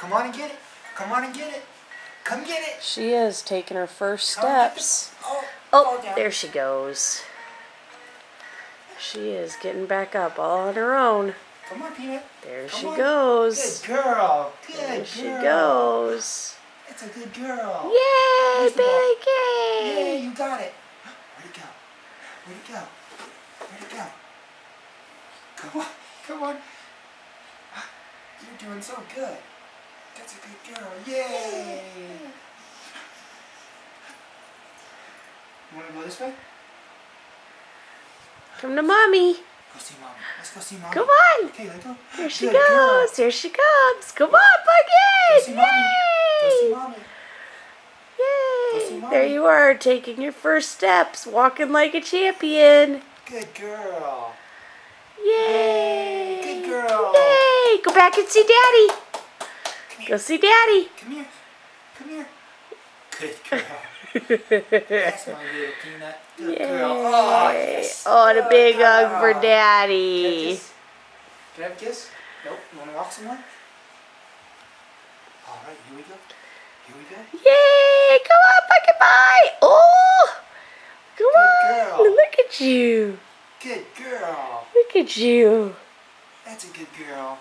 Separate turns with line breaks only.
Come on and get it. Come on and get it. Come get it.
She is taking her first steps. Oh, there she goes. She is getting back up all on her own.
Come on, Peanut.
There she goes.
Good girl. Good girl.
There she goes.
It's a good girl.
Yay, Becky!
Yay, you got it. Where'd it go? Where'd it go? Where'd it go? Come on. Come on. You're doing so good. That's a good girl. Yay! You want to go this way?
Come to Mommy.
Go see Mommy. Let's go see Mommy.
Come on.
Okay, let's go.
There she goes. There she comes. Come on,
Go see
Bucket.
Mommy. Go see
Yay!
Mommy.
Yay!
Mommy.
There you are, taking your first steps, walking like a champion.
Good girl.
Yay!
Good girl.
Yay! Go back and see Daddy. Go see Daddy.
Come here. Come here. Good girl. That's my little Peanut. Good girl. Oh, yes.
Oh, and a big
Good
hug for
girl.
Daddy.
Can I have a kiss? Nope. You want to walk somewhere? All right, here we go. Here we go.
Yay! Come on, Bucket Pie. Oh! Come
Good
on.
girl.
Look at you.
Good girl.
Look at you.
That's a good girl.